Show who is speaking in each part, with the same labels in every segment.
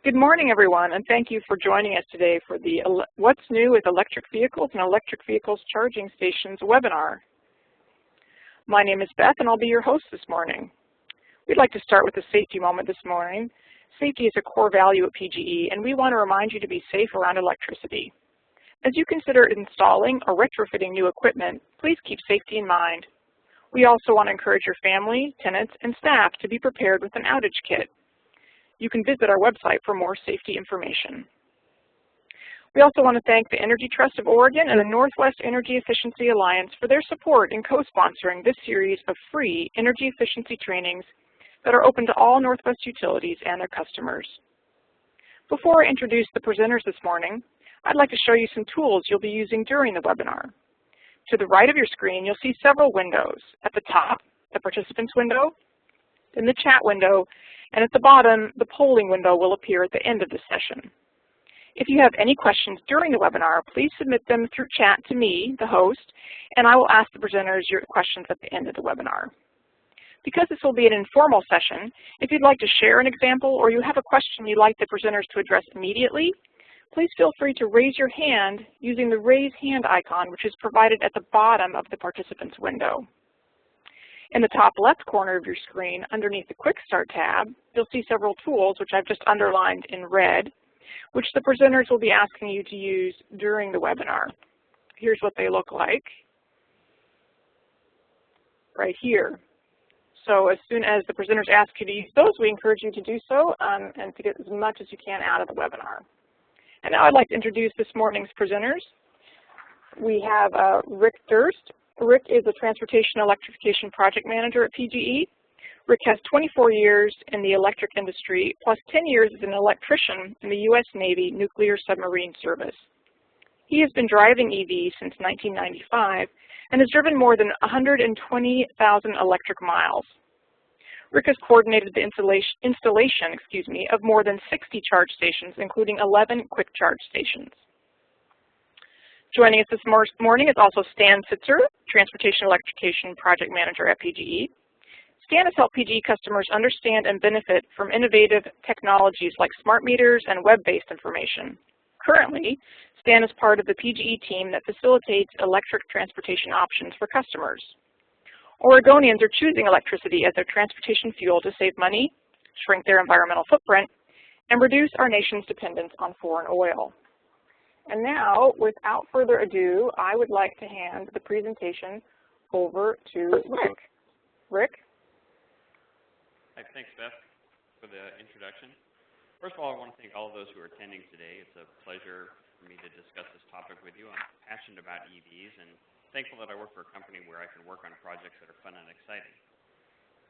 Speaker 1: Good morning, everyone, and thank you for joining us today for the What's New with Electric Vehicles and Electric Vehicles Charging Stations webinar. My name is Beth, and I'll be your host this morning. We'd like to start with a safety moment this morning. Safety is a core value at PGE, and we want to remind you to be safe around electricity. As you consider installing or retrofitting new equipment, please keep safety in mind. We also want to encourage your family, tenants, and staff to be prepared with an outage kit. You can visit our website for more safety information. We also want to thank the Energy Trust of Oregon and the Northwest Energy Efficiency Alliance for their support in co-sponsoring this series of free energy efficiency trainings that are open to all Northwest utilities and their customers. Before I introduce the presenters this morning, I'd like to show you some tools you'll be using during the webinar. To the right of your screen, you'll see several windows. At the top, the participants window, then the chat window, and at the bottom, the polling window will appear at the end of the session. If you have any questions during the webinar, please submit them through chat to me, the host, and I will ask the presenters your questions at the end of the webinar. Because this will be an informal session, if you'd like to share an example or you have a question you'd like the presenters to address immediately, please feel free to raise your hand using the raise hand icon, which is provided at the bottom of the participants window. In the top left corner of your screen, underneath the Quick Start tab, you'll see several tools, which I've just underlined in red, which the presenters will be asking you to use during the webinar. Here's what they look like right here. So as soon as the presenters ask you to use those, we encourage you to do so and to get as much as you can out of the webinar. And now I'd like to introduce this morning's presenters. We have Rick Durst. Rick is a Transportation Electrification Project Manager at PGE. Rick has 24 years in the electric industry, plus 10 years as an electrician in the U.S. Navy Nuclear Submarine Service. He has been driving EVs since 1995 and has driven more than 120,000 electric miles. Rick has coordinated the installation of more than 60 charge stations, including 11 quick charge stations. Joining us this morning is also Stan Sitzer, Transportation Electrification Project Manager at PGE. Stan has helped PGE customers understand and benefit from innovative technologies like smart meters and web-based information. Currently, Stan is part of the PGE team that facilitates electric transportation options for customers. Oregonians are choosing electricity as their transportation fuel to save money, shrink their environmental footprint, and reduce our nation's dependence on foreign oil. And now, without further ado, I would like to hand the presentation over to Rick. Rick?
Speaker 2: Hi, thanks, Beth, for the introduction. First of all, I want to thank all of those who are attending today. It's a pleasure for me to discuss this topic with you. I'm passionate about EVs and thankful that I work for a company where I can work on projects that are fun and exciting.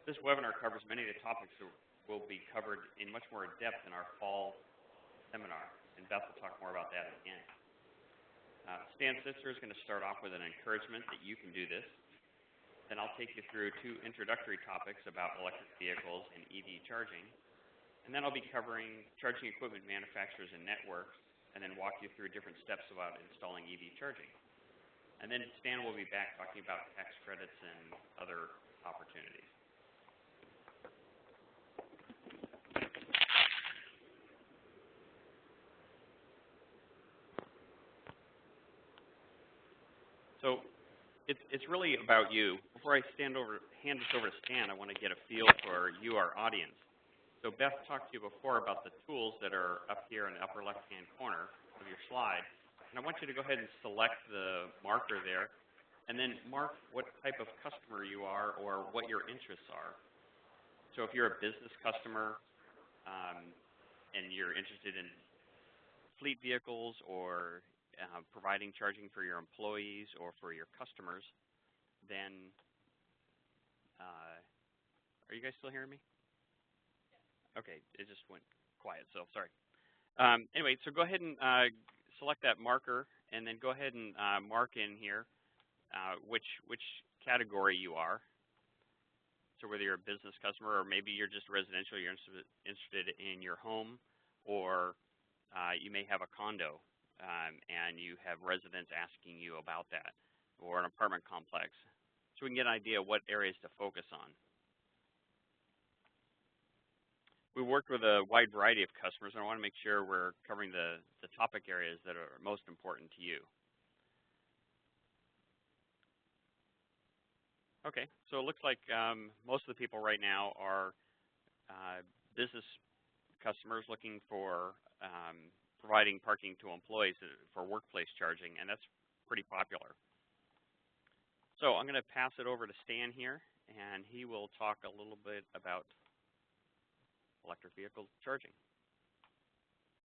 Speaker 2: This webinar covers many of the topics that will be covered in much more depth in our fall seminar, and Beth will talk more about that at the end. Stan Sitzer is going to start off with an encouragement that you can do this. Then I'll take you through two introductory topics about electric vehicles and EV charging. And then I'll be covering charging equipment manufacturers and networks, and then walk you through different steps about installing EV charging. And then Stan will be back talking about tax credits and other opportunities. So it's really about you. Before I hand this over to Stan, I want to get a feel for you, our audience. So Beth talked to you before about the tools that are up here in the upper left-hand corner of your slide. And I want you to go ahead and select the marker there, and then mark what type of customer you are or what your interests are. So if you're a business customer and you're interested in fleet vehicles or providing charging for your employees or for your customers, then are you guys still hearing me? Okay, it just went quiet, so sorry. Anyway, so go ahead and select that marker, and then go ahead and mark in here which category you are. So whether you're a business customer or maybe you're just residential, you're interested in your home, or you may have a condo and you have residents asking you about that, or an apartment complex. So we can get an idea of what areas to focus on. we worked with a wide variety of customers, and I want to make sure we're covering the topic areas that are most important to you. Okay, so it looks like most of the people right now are business customers looking for providing parking to employees for workplace charging, and that's pretty popular. So I'm going to pass it over to Stan here, and he will talk a little bit about electric vehicle charging.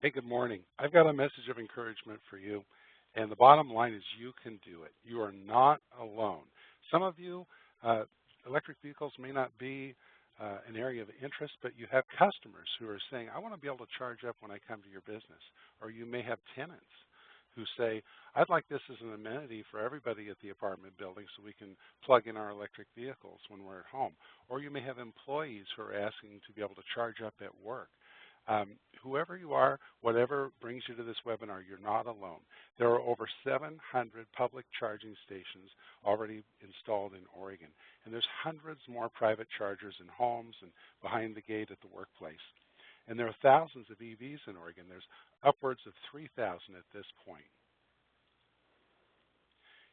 Speaker 3: Hey, good morning. I've got a message of encouragement for you, and the bottom line is you can do it. You are not alone. Some of you, electric vehicles may not be an area of interest, but you have customers who are saying, I want to be able to charge up when I come to your business. Or you may have tenants who say, I'd like this as an amenity for everybody at the apartment building so we can plug in our electric vehicles when we're at home. Or you may have employees who are asking to be able to charge up at work. Whoever you are, whatever brings you to this webinar, you're not alone. There are over 700 public charging stations already installed in Oregon, and there's hundreds more private chargers in homes and behind the gate at the workplace. And there are thousands of EVs in Oregon. There's upwards of 3,000 at this point.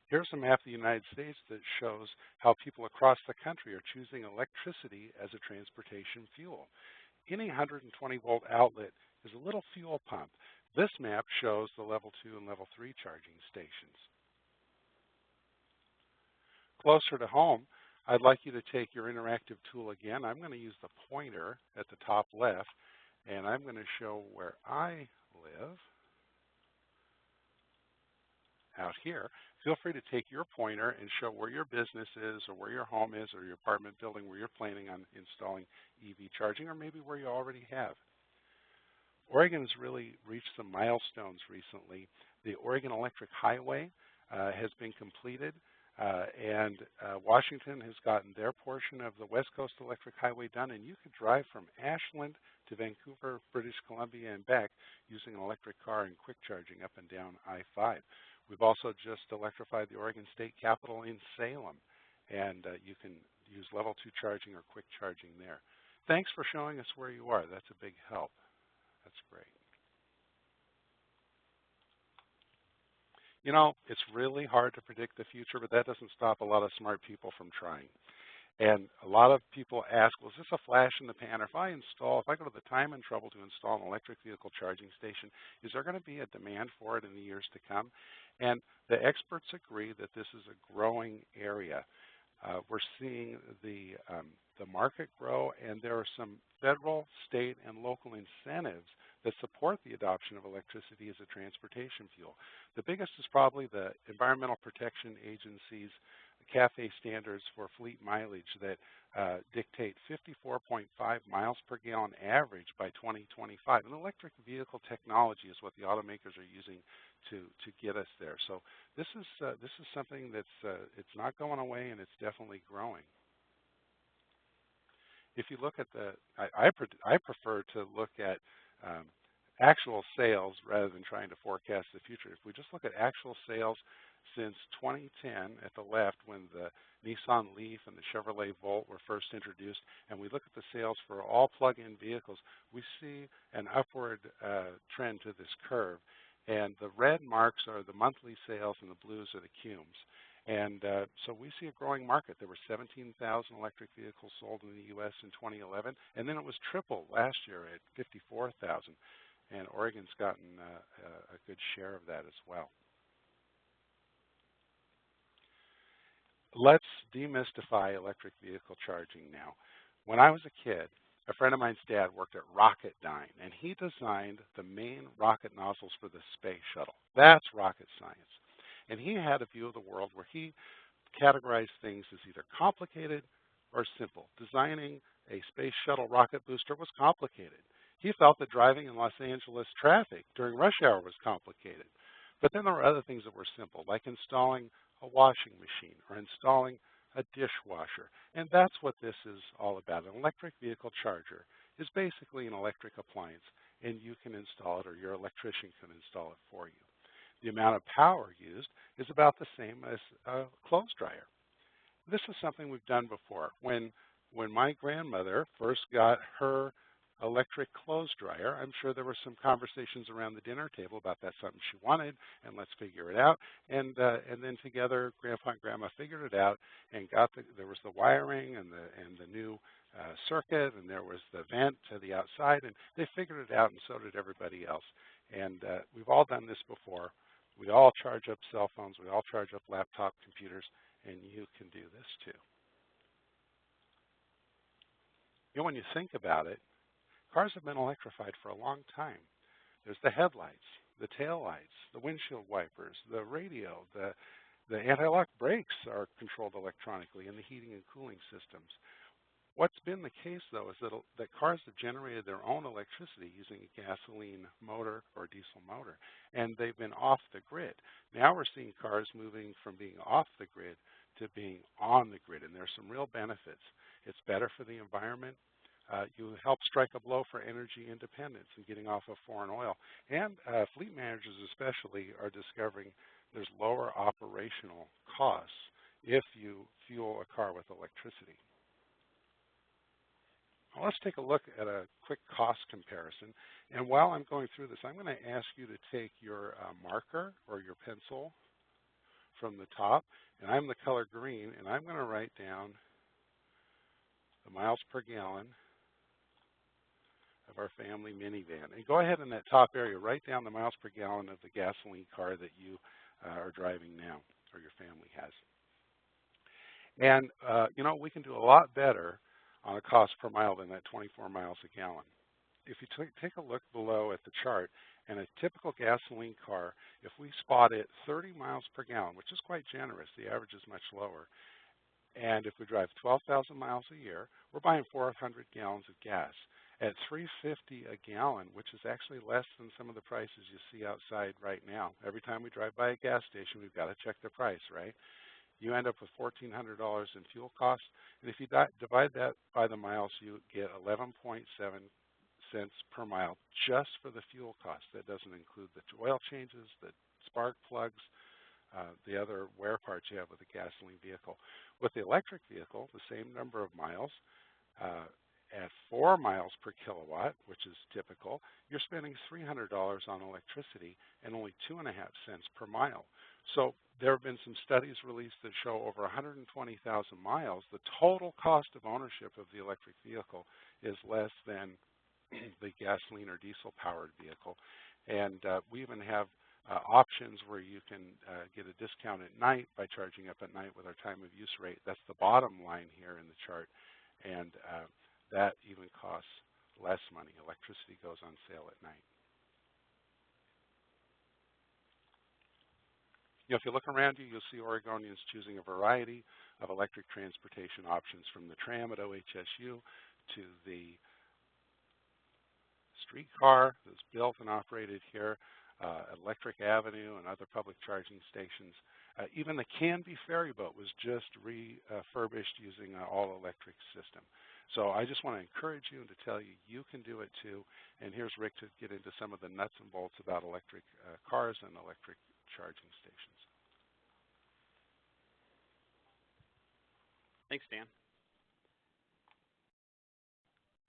Speaker 3: Here's a map of the United States that shows how people across the country are choosing electricity as a transportation fuel. Any 120-volt outlet is a little fuel pump. This map shows the level 2 and level 3 charging stations. Closer to home, I'd like you to take your interactive tool again. I'm going to use the pointer at the top left, and I'm going to show where I live out here. Feel free to take your pointer and show where your business is or where your home is or your apartment building where you're planning on installing EV charging, or maybe where you already have. Oregon's really reached some milestones recently. The Oregon Electric Highway has been completed, and Washington has gotten their portion of the West Coast Electric Highway done, and you could drive from Ashland to Vancouver, British Columbia, and back using an electric car and quick charging up and down I-5. We've also just electrified the Oregon State Capitol in Salem, and you can use level 2 charging or quick charging there. Thanks for showing us where you are. That's a big help. That's great. You know, it's really hard to predict the future, but that doesn't stop a lot of smart people from trying. And a lot of people ask, well, is this a flash in the pan? Or if I go to the time and trouble to install an electric vehicle charging station, is there going to be a demand for it in the years to come? And the experts agree that this is a growing area. We're seeing the market grow, and there are some federal, state, and local incentives that support the adoption of electricity as a transportation fuel. The biggest is probably the Environmental Protection Agency's CAFE standards for fleet mileage that dictate 54.5 miles per gallon average by 2025. And electric vehicle technology is what the automakers are using to get us there. So this is something that's it's not going away, and it's definitely growing. If you look at I prefer to look at actual sales rather than trying to forecast the future. If we just look at actual sales since 2010 at the left, when the Nissan Leaf and the Chevrolet Volt were first introduced, and we look at the sales for all plug-in vehicles, we see an upward trend to this curve. And the red marks are the monthly sales, and the blues are the cumes. And so we see a growing market. There were 17,000 electric vehicles sold in the U.S. in 2011, and then it was triple last year at 54,000. And Oregon's gotten a good share of that as well. Let's demystify electric vehicle charging now. When I was a kid, a friend of mine's dad worked at Rocketdyne, and he designed the main rocket nozzles for the space shuttle. That's rocket science. And he had a view of the world where he categorized things as either complicated or simple. Designing a space shuttle rocket booster was complicated. He felt that driving in Los Angeles traffic during rush hour was complicated. But then there were other things that were simple, like installing a washing machine or installing a dishwasher. And that's what this is all about. An electric vehicle charger is basically an electric appliance, and you can install it, or your electrician can install it for you. The amount of power used is about the same as a clothes dryer. This is something we've done before. When my grandmother first got her electric clothes dryer. I'm sure there were some conversations around the dinner table about that's something she wanted, and let's figure it out. And then together, Grandpa and Grandma figured it out and there was the wiring and the new circuit, and there was the vent to the outside, and they figured it out, and so did everybody else. And we've all done this before. We all charge up cell phones. We all charge up laptop computers, and you can do this too. You know, when you think about it, cars have been electrified for a long time. There's the headlights, the taillights, the windshield wipers, the radio, the anti-lock brakes are controlled electronically, and the heating and cooling systems. What's been the case, though, is that cars have generated their own electricity using a gasoline motor or diesel motor, and they've been off the grid. Now we're seeing cars moving from being off the grid to being on the grid, and there's some real benefits. It's better for the environment. You help strike a blow for energy independence and getting off of foreign oil. And fleet managers especially are discovering there's lower operational costs if you fuel a car with electricity. Well, let's take a look at a quick cost comparison. And while I'm going through this, I'm going to ask you to take your marker or your pencil from the top, and I'm the color green, and I'm going to write down the miles per gallon of our family minivan. And go ahead in that top area, write down the miles per gallon of the gasoline car that you are driving now, or your family has. And, you know, we can do a lot better on a cost per mile than that 24 miles a gallon. If you take a look below at the chart, and a typical gasoline car, if we spot it 30 miles per gallon, which is quite generous, the average is much lower, and if we drive 12,000 miles a year, we're buying 400 gallons of gas. At $3.50 a gallon, which is actually less than some of the prices you see outside right now. Every time we drive by a gas station, we've got to check the price, right? You end up with $1,400 in fuel costs, and if you divide that by the miles, you get 11.7 cents per mile just for the fuel cost. That doesn't include the oil changes, the spark plugs, the other wear parts you have with a gasoline vehicle. With the electric vehicle, the same number of miles, at 4 miles per kilowatt, which is typical, you're spending $300 on electricity and only 2.5 cents per mile. So there have been some studies released that show over 120,000 miles, the total cost of ownership of the electric vehicle is less than the gasoline or diesel-powered vehicle. And we even have options where you can get a discount at night by charging up at night with our time of use rate. That's the bottom line here in the chart. And that even costs less money. Electricity goes on sale at night. You know, if you look around you, you'll see Oregonians choosing a variety of electric transportation options, from the tram at OHSU to the streetcar that's built and operated here, Electric Avenue and other public charging stations. Even the Canby ferry boat was just refurbished using an all-electric system. So I just want to encourage you and to tell you you can do it too. And here's Rick to get into some of the nuts and bolts about electric cars and electric charging stations.
Speaker 2: Thanks, Dan.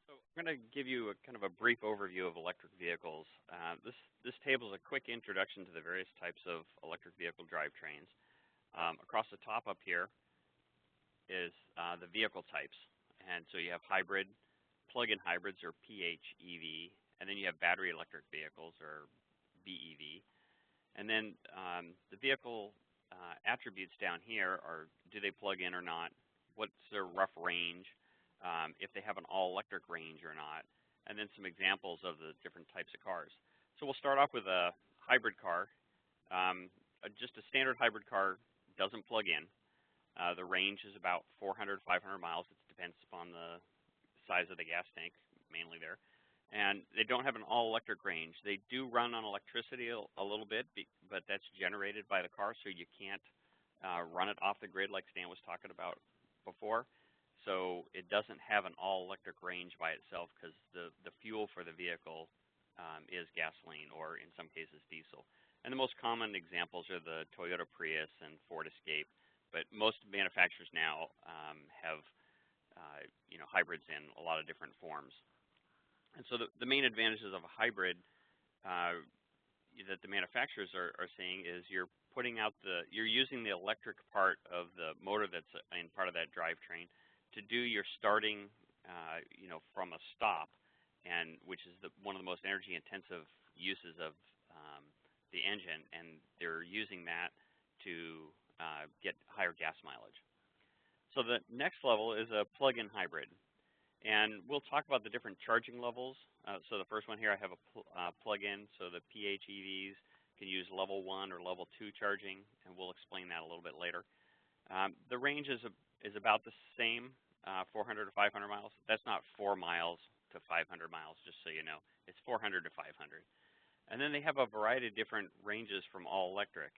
Speaker 2: So I'm going to give you a kind of a brief overview of electric vehicles. This table is a quick introduction to the various types of electric vehicle drivetrains. Across the top up here is the vehicle types. And so you have hybrid, plug-in hybrids, or PHEV, and then you have battery electric vehicles, or BEV. And then the vehicle attributes down here are, do they plug in or not? What's their rough range? If they have an all-electric range or not? And then some examples of the different types of cars. So we'll start off with a hybrid car. Just a standard hybrid car doesn't plug in. The range is about 400, 500 miles. It depends upon the size of the gas tank, mainly there. And they don't have an all-electric range. They do run on electricity a little bit, but that's generated by the car, so you can't run it off the grid like Stan was talking about before. So it doesn't have an all-electric range by itself because the fuel for the vehicle is gasoline, or in some cases diesel. And the most common examples are the Toyota Prius and Ford Escape. But most manufacturers now have hybrids in a lot of different forms. And so the main advantages of a hybrid that the manufacturers are seeing is you're using the electric part of the motor that's in part of that drivetrain to do your starting, from a stop, and which is one of the most energy intensive uses of the engine, and they're using that to get higher gas mileage. So the next level is a plug-in hybrid. And we'll talk about the different charging levels. So the first one here, I have a plug-in. So the PHEVs can use level 1 or level 2 charging, and we'll explain that a little bit later. The range is about the same, 400 to 500 miles. That's not 4 miles to 500 miles, just so you know. It's 400 to 500. And then they have a variety of different ranges from all electric.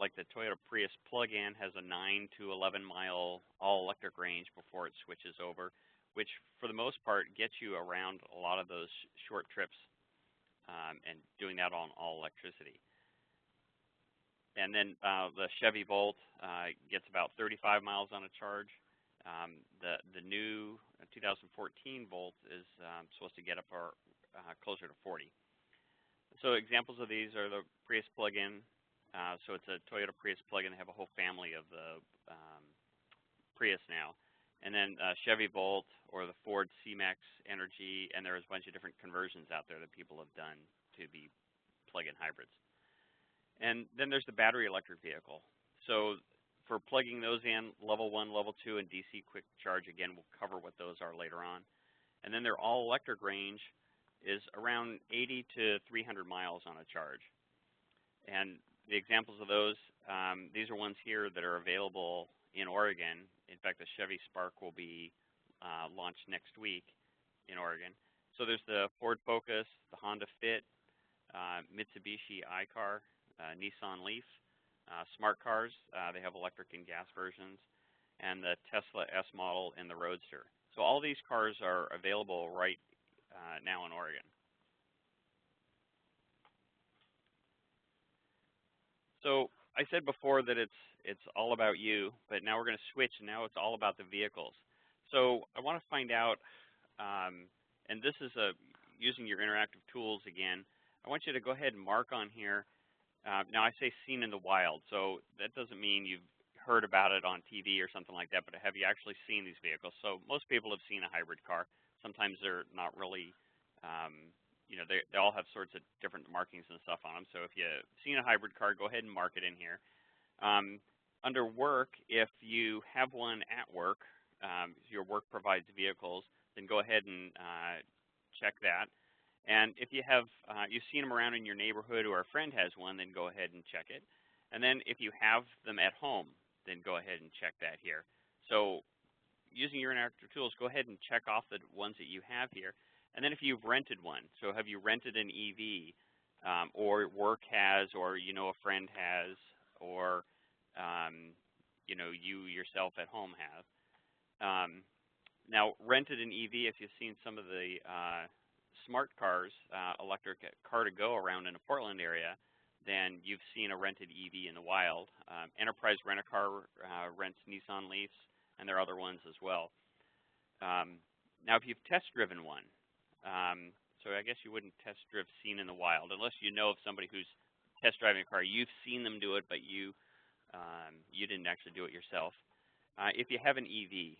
Speaker 2: Like the Toyota Prius plug-in has a 9 to 11 mile all-electric range before it switches over, which for the most part gets you around a lot of those short trips, and doing that on all electricity. And then the Chevy Volt gets about 35 miles on a charge. The new 2014 Volt is supposed to get up closer to 40. So examples of these are the Prius plug-in. So it's a Toyota Prius plug-in. They have a whole family of the Prius now. And then Chevy Volt or the Ford C-Max Energy, and there's a bunch of different conversions out there that people have done to be plug-in hybrids. And then there's the battery electric vehicle. So for plugging those in, level 1, level 2, and DC quick charge, again, we'll cover what those are later on. And then their all-electric range is around 80 to 300 miles on a charge. And the examples of those, these are ones here that are available in Oregon. In fact, the Chevy Spark will be launched next week in Oregon. So there's the Ford Focus, the Honda Fit, Mitsubishi i-Car, Nissan Leaf, smart cars. They have electric and gas versions, and the Tesla S model and the Roadster. So all these cars are available right now in Oregon. So I said before that it's all about you, but now we're going to switch, and now it's all about the vehicles. So I want to find out, and this is using your interactive tools again. I want you to go ahead and mark on here. Now I say seen in the wild, so that doesn't mean you've heard about it on TV or something like that, but have you actually seen these vehicles? So most people have seen a hybrid car. Sometimes they're not really, they all have sorts of different markings and stuff on them. So if you've seen a hybrid car, go ahead and mark it in here. Under work, if you have one at work, your work provides vehicles, then go ahead and check that. And if you have, you've seen them around in your neighborhood or a friend has one, then go ahead and check it. And then if you have them at home, then go ahead and check that here. So using your interactive tools, go ahead and check off the ones that you have here. And then if you've rented one, so have you rented an EV, or work has, or a friend has, or you yourself at home have. Now, rented an EV, if you've seen some of the smart cars, electric car-to-go around in the Portland area, then you've seen a rented EV in the wild. Enterprise Rent-A-Car rents Nissan Leafs, and there are other ones as well. Now, if you've test-driven one, so I guess you wouldn't test-drive seen in the wild, unless you know of somebody who's test-driving a car. You've seen them do it, but you didn't actually do it yourself. If you have an EV,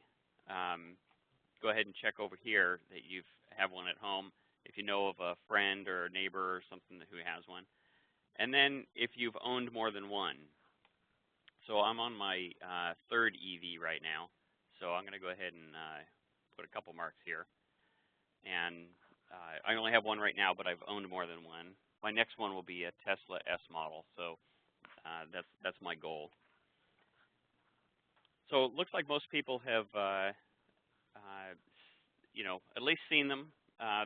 Speaker 2: go ahead and check over here that you have one at home, if you know of a friend or a neighbor or something who has one. And then if you've owned more than one. So I'm on my third EV right now, so I'm going to go ahead and put a couple marks here. And I only have one right now, but I've owned more than one. My next one will be a Tesla S model, so that's my goal. So it looks like most people have, at least seen them.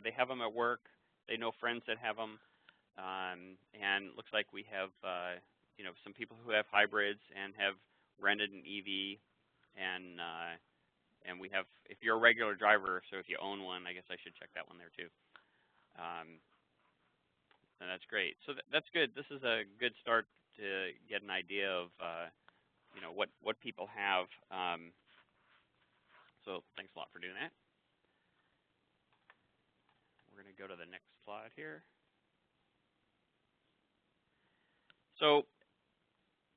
Speaker 2: They have them at work. They know friends that have them. And it looks like we have, some people who have hybrids and have rented an EV. And we have, if you're a regular driver, so if you own one, I guess I should check that one there too. And that's great. So that's good. This is a good start to get an idea of, what people have. So thanks a lot for doing that. go to the next slide here. So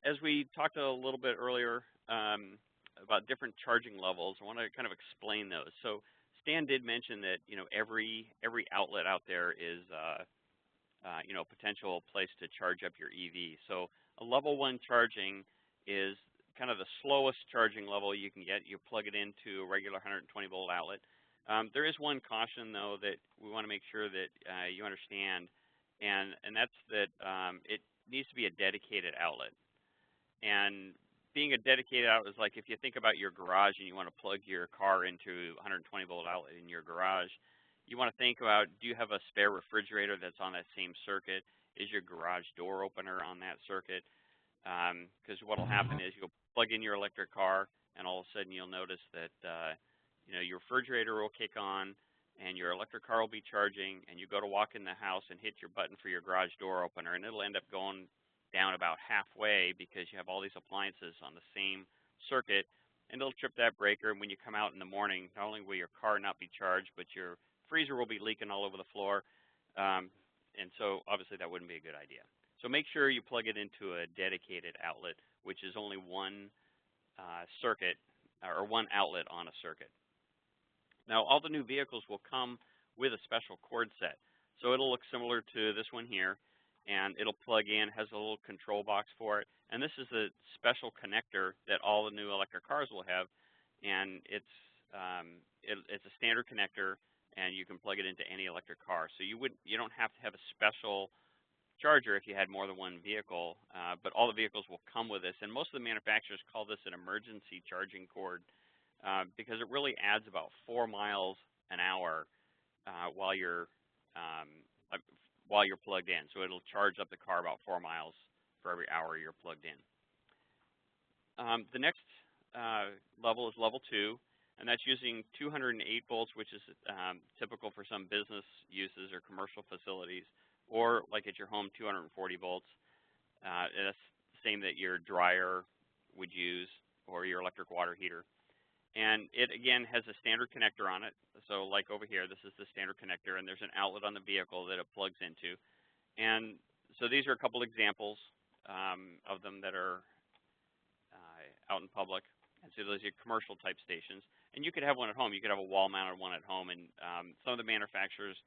Speaker 2: as we talked a little bit earlier about different charging levels, I want to kind of explain those. So Stan did mention that every outlet out there is a potential place to charge up your EV. So a level 1 charging is kind of the slowest charging level you can get. You plug it into a regular 120 volt outlet. There is one caution though that we want to make sure that you understand, and that's that it needs to be a dedicated outlet. And being a dedicated outlet is like if you think about your garage and you want to plug your car into 120 volt outlet in your garage, you want to think about, do you have a spare refrigerator that's on that same circuit? Is your garage door opener on that circuit? Because what will happen is you'll plug in your electric car and all of a sudden you'll notice that your refrigerator will kick on and your electric car will be charging, and you go to walk in the house and hit your button for your garage door opener, and it'll end up going down about halfway because you have all these appliances on the same circuit, and it'll trip that breaker. And when you come out in the morning, not only will your car not be charged, but your freezer will be leaking all over the floor, and so obviously that wouldn't be a good idea. So make sure you plug it into a dedicated outlet, which is only one circuit or one outlet on a circuit. Now, all the new vehicles will come with a special cord set. So it'll look similar to this one here, and it'll plug in, has a little control box for it. And this is a special connector that all the new electric cars will have, and it's a standard connector, and you can plug it into any electric car. So you don't have to have a special charger if you had more than one vehicle, but all the vehicles will come with this. And most of the manufacturers call this an emergency charging cord because it really adds about 4 miles an hour while you're plugged in. So it'll charge up the car about 4 miles for every hour you're plugged in. The next level is level 2, and that's using 208 volts, which is typical for some business uses or commercial facilities, or like at your home, 240 volts. That's the same that your dryer would use or your electric water heater. And it, again, has a standard connector on it. So like over here, this is the standard connector, and there's an outlet on the vehicle that it plugs into. And so these are a couple examples of them that are out in public. And so those are commercial type stations. And you could have one at home. You could have a wall-mounted one at home. And some of the manufacturers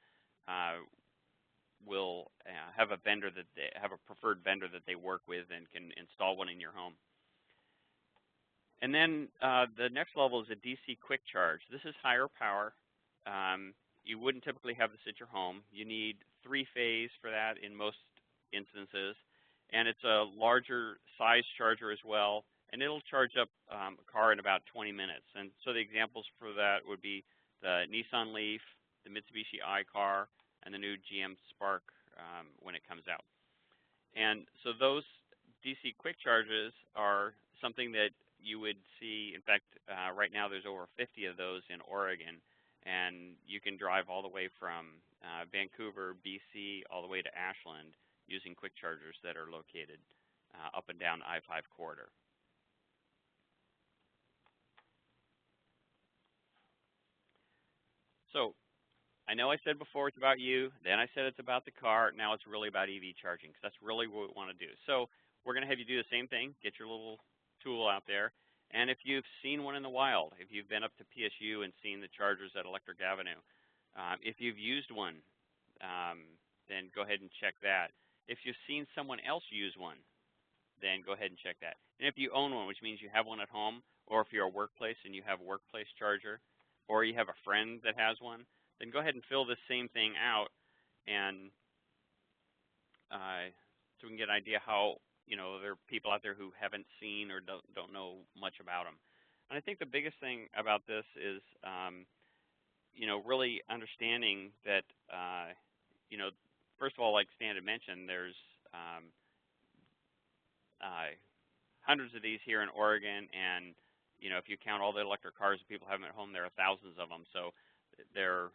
Speaker 2: will have a vendor that they have a preferred vendor that they work with and can install one in your home. And then the next level is a DC quick charge. This is higher power. You wouldn't typically have this at your home. You need 3-phase for that in most instances. And it's a larger size charger as well. And it'll charge up a car in about 20 minutes. And so the examples for that would be the Nissan Leaf, the Mitsubishi i-Car, and the new GM Spark when it comes out. And so those DC quick charges are something that you would see. In fact, right now there's over 50 of those in Oregon, and you can drive all the way from Vancouver, BC, all the way to Ashland using quick chargers that are located up and down I-5 corridor. So I know I said before it's about you, then I said it's about the car, now it's really about EV charging, because that's really what we want to do. So we're going to have you do the same thing, get your little tool out there, and if you've seen one in the wild, if you've been up to PSU and seen the chargers at Electric Avenue, if you've used one, then go ahead and check that. If you've seen someone else use one, then go ahead and check that. And if you own one, which means you have one at home, or if you're a workplace and you have a workplace charger, or you have a friend that has one, then go ahead and fill this same thing out, and so we can get an idea how, there are people out there who haven't seen or don't know much about them. And I think the biggest thing about this is, really understanding that, first of all, like Stan had mentioned, there's hundreds of these here in Oregon, and if you count all the electric cars that people have at home, there are thousands of them. So they're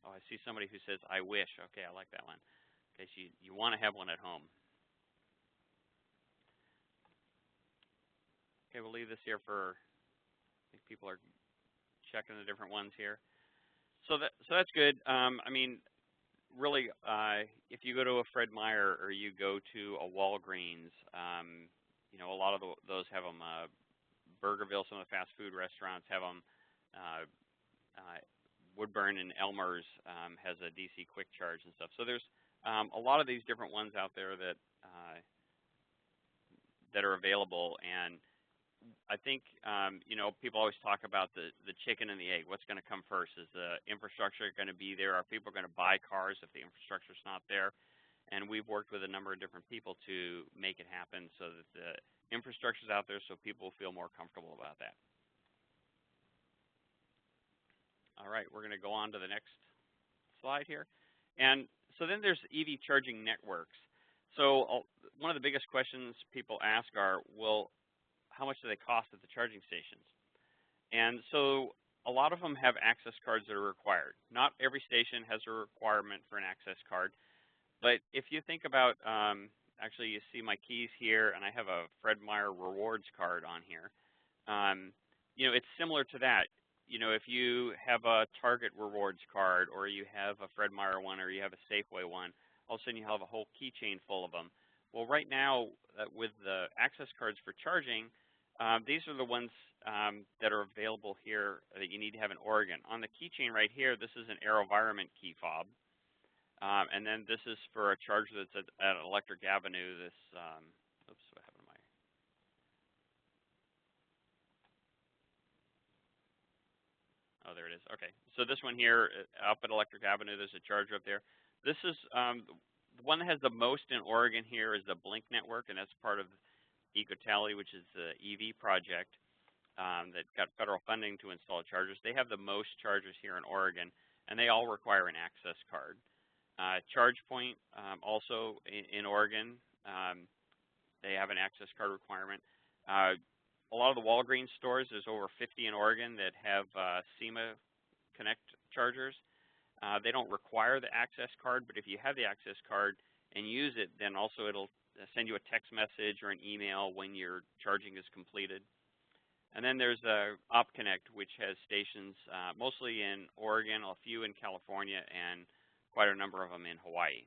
Speaker 2: oh, I see somebody who says, I wish. Okay, I like that one. Okay, so you want to have one at home. Okay, we'll leave this here for, I think people are checking the different ones here. so that's good. I mean, really, if you go to a Fred Meyer or you go to a Walgreens, you know, a lot of those have them. Burgerville, some of the fast food restaurants have them. Woodburn and Elmer's has a DC quick charge and stuff. So there's a lot of these different ones out there that that are available. And I think you know, people always talk about the chicken and the egg. What's going to come first? Is the infrastructure going to be there? Are people going to buy cars if the infrastructure's not there? And we've worked with a number of different people to make it happen so that the infrastructure's out there, so people feel more comfortable about that. All right, we're going to go on to the next slide here. And so then there's EV charging networks. So one of the biggest questions people ask are, well, how much do they cost at the charging stations? And so a lot of them have access cards that are required. Not every station has a requirement for an access card. But if you think about, actually you see my keys here, and I have a Fred Meyer rewards card on here. You know, it's similar to that. You know, if you have a Target rewards card, or you have a Fred Meyer one, or you have a Safeway one, all of a sudden you have a whole keychain full of them. Well, right now, with the access cards for charging, these are the ones that are available here that you need to have in Oregon. On the keychain right here, this is an AeroVironment key fob. And then this is for a charger that's at Electric Avenue. This, oops, what happened to my? Oh, there it is. Okay, so this one here up at Electric Avenue, there's a charger up there. This is the one that has the most in Oregon here is the Blink network, and that's part of EcoTally, which is the EV project that got federal funding to install chargers. They have the most chargers here in Oregon, and they all require an access card. ChargePoint, also in Oregon, they have an access card requirement. A lot of the Walgreens stores, there's over 50 in Oregon that have SEMA Connect chargers. They don't require the access card, but if you have the access card and use it, then also it'll send you a text message or an email when your charging is completed. And then there's OpConnect, which has stations mostly in Oregon, a few in California, and quite a number of them in Hawaii.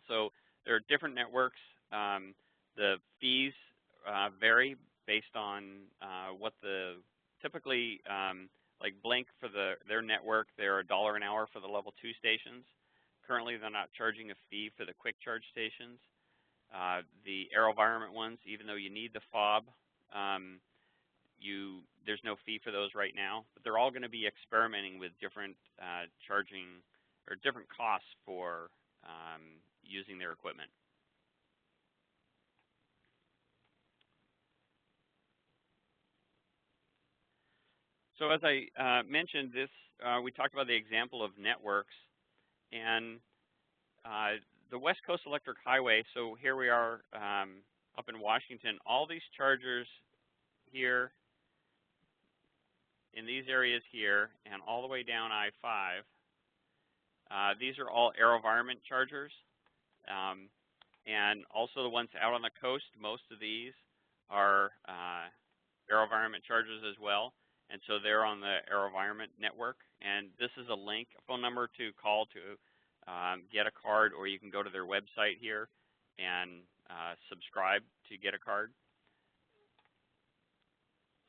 Speaker 2: So there are different networks. The fees vary based on what the typically like Blink for their network, they're $1 an hour for the level 2 stations. Currently, they're not charging a fee for the quick charge stations. The AeroVironment ones, even though you need the fob, there's no fee for those right now. But they're all going to be experimenting with different charging or different costs for using their equipment. So as I mentioned, we talked about the example of networks, and the West Coast Electric Highway. So here we are up in Washington. All these chargers here in these areas here, and all the way down I-5. These are all AeroVironment chargers, and also the ones out on the coast. Most of these are AeroVironment chargers as well. And so they're on the AeroVironment network. And this is a link, a phone number to call to get a card, or you can go to their website here and subscribe to get a card.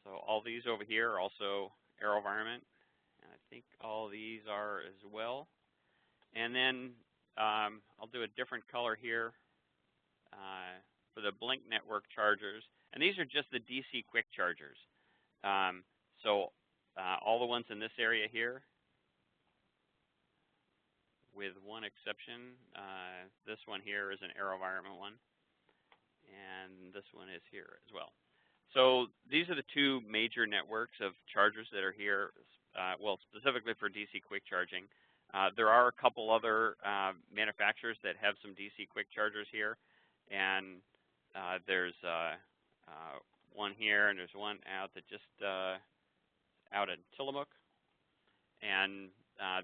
Speaker 2: So all these over here are also AeroVironment. And I think all these are as well. And then I'll do a different color here for the Blink network chargers. And these are just the DC quick chargers. So all the ones in this area here, with one exception, this one here is an AeroVironment one, and this one is here as well. So these are the two major networks of chargers that are here, well, specifically for DC quick charging. There are a couple other manufacturers that have some DC quick chargers here, and there's one here, and there's one out that just out in Tillamook, and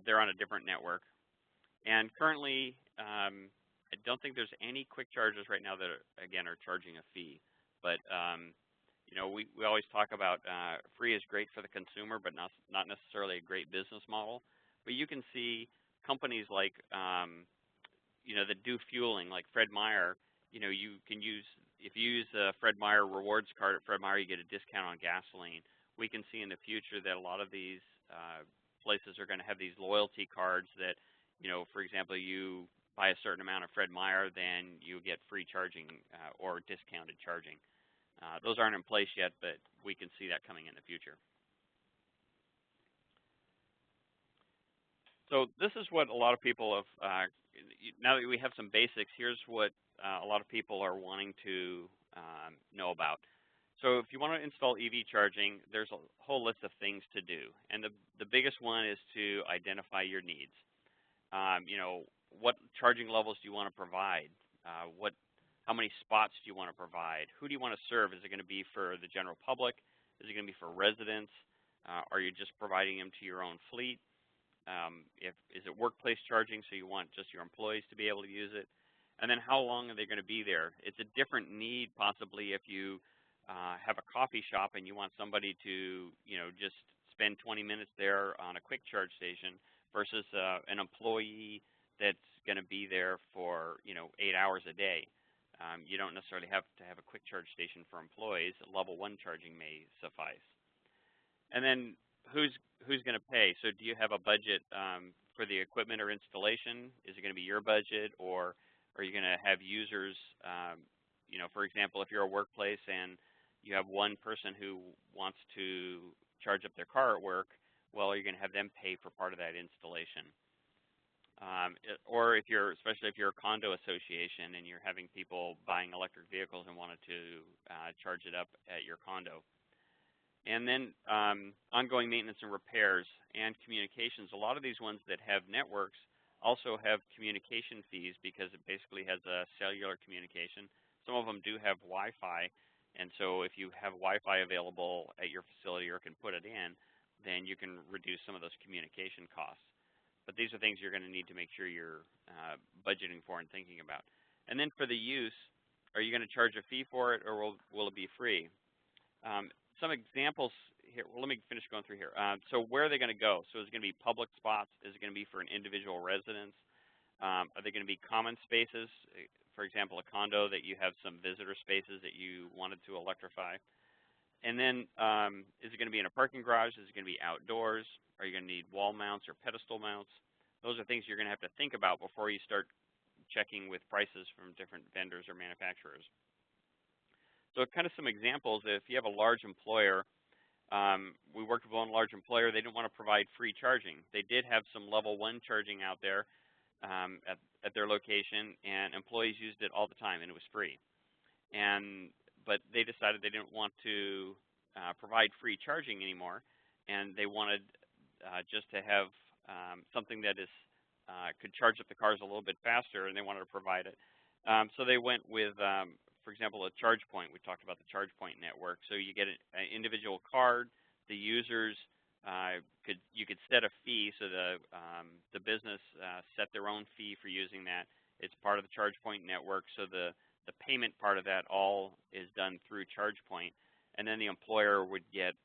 Speaker 2: they're on a different network. And currently, I don't think there's any quick chargers right now that, again, are charging a fee. But we always talk about free is great for the consumer, but not necessarily a great business model. But you can see companies like, that do fueling, like Fred Meyer. You can use, if you use the Fred Meyer rewards card at Fred Meyer, you get a discount on gasoline. We can see in the future that a lot of these places are going to have these loyalty cards that, for example, you buy a certain amount of Fred Meyer, then you get free charging or discounted charging. Those aren't in place yet, but we can see that coming in the future. So this is what a lot of people have, now that we have some basics, here's what a lot of people are wanting to know about. So if you want to install EV charging, there's a whole list of things to do. And the biggest one is to identify your needs. What charging levels do you want to provide? How many spots do you want to provide? Who do you want to serve? Is it going to be for the general public? Is it going to be for residents? Are you just providing them to your own fleet? Is it workplace charging, so you want just your employees to be able to use it? And then how long are they going to be there? It's a different need possibly if you have a coffee shop and you want somebody to just spend 20 minutes there on a quick charge station versus an employee that's going to be there for 8 hours a day. You don't necessarily have to have a quick charge station for employees. Level 1 charging may suffice. And then who's going to pay? So do you have a budget for the equipment or installation? Is it going to be your budget, or are you going to have users? For example, if you're a workplace and you have one person who wants to charge up their car at work, well, you're going to have them pay for part of that installation. Or especially if you're a condo association and you're having people buying electric vehicles and wanted to charge it up at your condo. And then ongoing maintenance and repairs and communications. A lot of these ones that have networks also have communication fees because it basically has a cellular communication. Some of them do have Wi-Fi, and so if you have Wi-Fi available at your facility or can put it in, then you can reduce some of those communication costs. But these are things you're going to need to make sure you're budgeting for and thinking about. And then for the use, are you going to charge a fee for it, or will it be free? Some examples here. Well, let me finish going through here. So where are they going to go? So is it going to be public spots? Is it going to be for an individual residence? Are they going to be common spaces? For example, a condo that you have some visitor spaces that you wanted to electrify. And then is it going to be in a parking garage? Is it going to be outdoors? Are you going to need wall mounts or pedestal mounts? Those are things you're going to have to think about before you start checking with prices from different vendors or manufacturers. So kind of some examples. If you have a large employer, we worked with one large employer. They didn't want to provide free charging. They did have some level 1 charging out there at their location, and employees used it all the time, and it was free. But they decided they didn't want to provide free charging anymore, and they wanted just to have something that could charge up the cars a little bit faster, and they wanted to provide it. So they went with, for example, a charge point. We talked about the charge point network. So you get an individual card. The users you could set a fee, so the business set their own fee for using that. It's part of the charge point network, so the payment part of that all is done through ChargePoint, and then the employer would get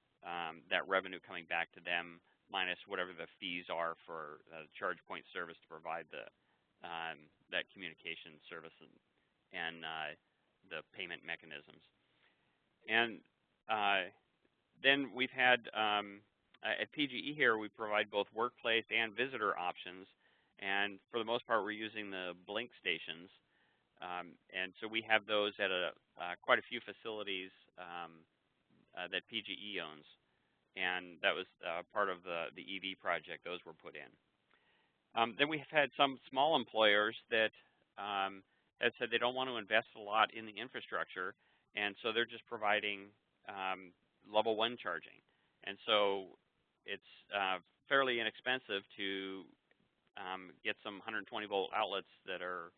Speaker 2: that revenue coming back to them minus whatever the fees are for the ChargePoint service to provide that communication service and the payment mechanisms. And then we've had, at PGE here, we provide both workplace and visitor options, and for the most part, we're using the Blink stations. And so we have those at quite a few facilities that PGE owns, and that was part of the EV project. Those were put in. Then we've had some small employers that have said they don't want to invest a lot in the infrastructure, and so they're just providing level 1 charging. And so it's fairly inexpensive to get some 120-volt outlets that are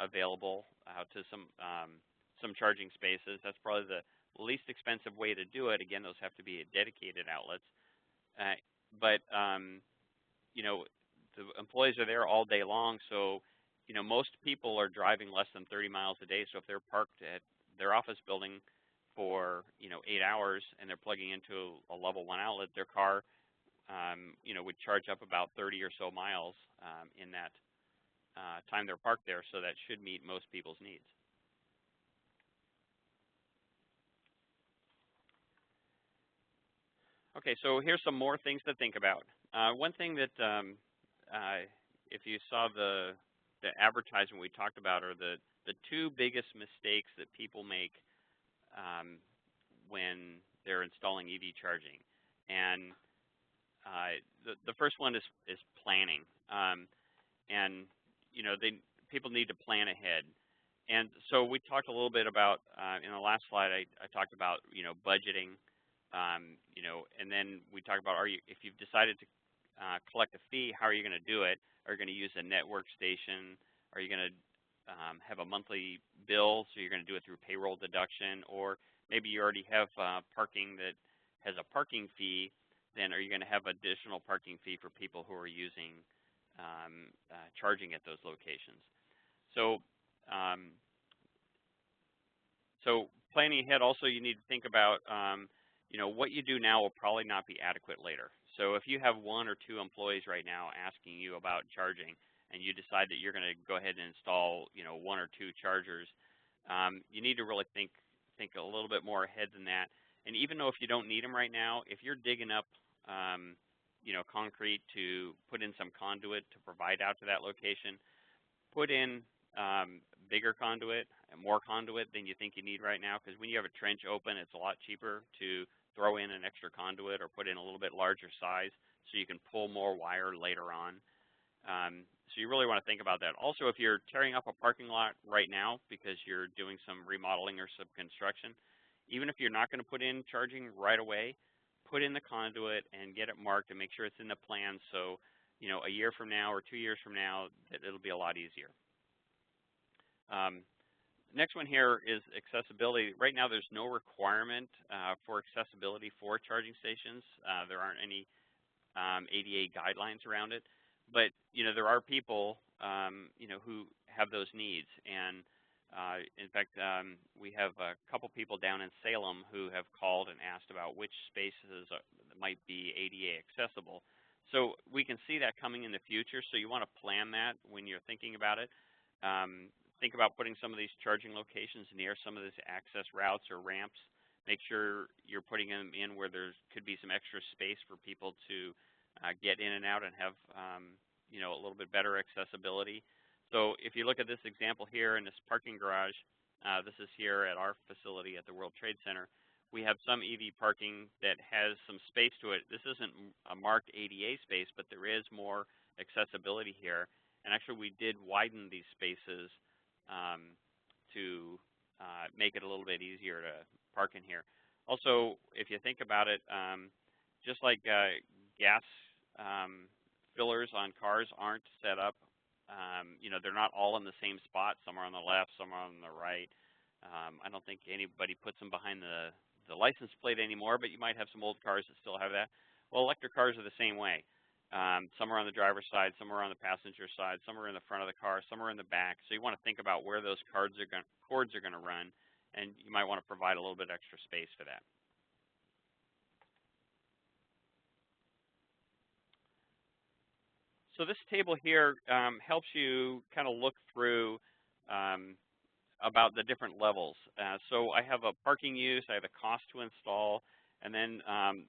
Speaker 2: available out to some charging spaces. That's probably the least expensive way to do it. Again, those have to be dedicated outlets. But the employees are there all day long, so most people are driving less than 30 miles a day. So if they're parked at their office building for 8 hours and they're plugging into a level 1 outlet, their car would charge up about 30 or so miles in that time they're parked there, so that should meet most people's needs. Okay, so here's some more things to think about. One thing that, if you saw the advertisement we talked about, are the two biggest mistakes that people make when they're installing EV charging. And the first one is planning. And people need to plan ahead. And so we talked a little bit about in the last slide. I talked about budgeting. And then we talked about if you've decided to collect a fee, how are you going to do it? Are you going to use a network station? Are you going to have a monthly bill, so you're going to do it through payroll deduction? Or maybe you already have parking that has a parking fee. Then are you going to have additional parking fee for people who are using charging at those locations? So planning ahead, also you need to think about what you do now will probably not be adequate later. So if you have 1 or 2 employees right now asking you about charging, and you decide that you're going to go ahead and install 1 or 2 chargers, you need to really think a little bit more ahead than that. And even though if you don't need them right now, if you're digging up concrete to put in some conduit to provide out to that location, put in bigger conduit and more conduit than you think you need right now, because when you have a trench open, it's a lot cheaper to throw in an extra conduit or put in a little bit larger size so you can pull more wire later on. So you really want to think about that. Also, if you're tearing up a parking lot right now because you're doing some remodeling or some construction, even if you're not going to put in charging right away, put in the conduit and get it marked and make sure it's in the plan, so a year from now or 2 years from now, it'll be a lot easier. Next one here is accessibility. Right now, there's no requirement for accessibility for charging stations. There aren't any ADA guidelines around it, but there are people who have those needs. And in fact, we have a couple people down in Salem who have called and asked about which spaces might be ADA accessible. So we can see that coming in the future, so you want to plan that when you're thinking about it. Think about putting some of these charging locations near some of these access routes or ramps. Make sure you're putting them in where there could be some extra space for people to get in and out and have a little bit better accessibility. So if you look at this example here in this parking garage, this is here at our facility at the World Trade Center. We have some EV parking that has some space to it. This isn't a marked ADA space, but there is more accessibility here. And actually, we did widen these spaces to make it a little bit easier to park in here. Also, if you think about it, just like gas fillers on cars aren't set up, they're not all in the same spot. Some are on the left, some are on the right. I don't think anybody puts them behind the license plate anymore, but you might have some old cars that still have that. Well, electric cars are the same way. Some are on the driver's side, some are on the passenger side, some are in the front of the car, some are in the back. So you want to think about where those cords are going to run, and you might want to provide a little bit extra space for that. So this table here helps you kind of look through about the different levels. So I have a parking use, I have a cost to install, and then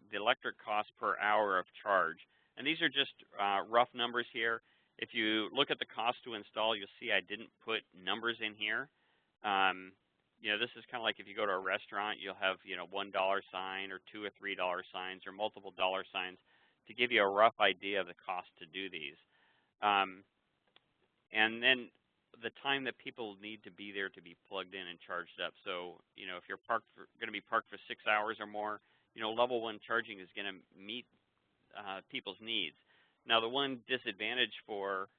Speaker 2: the electric cost per hour of charge. And these are just rough numbers here. If you look at the cost to install, you'll see I didn't put numbers in here. This is kind of like if you go to a restaurant, you'll have $1 sign or $2 or $3 signs or multiple dollar signs to give you a rough idea of the cost to do these. And then the time that people need to be there to be plugged in and charged up. So, if you're going to be parked for 6 hours or more, level 1 charging is going to meet people's needs. Now, the one disadvantage for,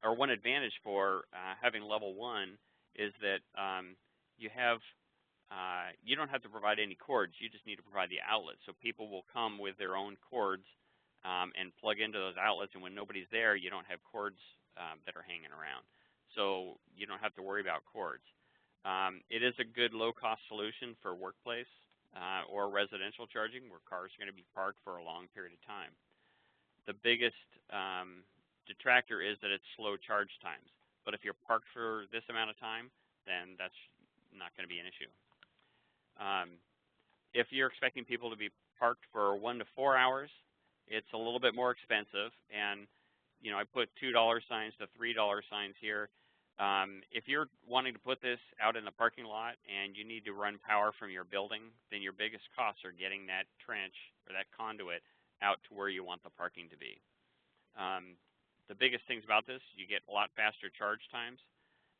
Speaker 2: one advantage for having level 1 is that you don't have to provide any cords. You just need to provide the outlets. So people will come with their own cords and plug into those outlets, and when nobody's there, you don't have cords that are hanging around. So you don't have to worry about cords. It is a good low-cost solution for workplace or residential charging where cars are going to be parked for a long period of time. The biggest detractor is that it's slow charge times. But if you're parked for this amount of time, then that's not going to be an issue. If you're expecting people to be parked for 1 to 4 hours, it's a little bit more expensive. And you know, I put $2 signs to $3 signs here. If you're wanting to put this out in the parking lot and you need to run power from your building, then your biggest costs are getting that trench or that conduit out to where you want the parking to be. The biggest things about this, you get a lot faster charge times.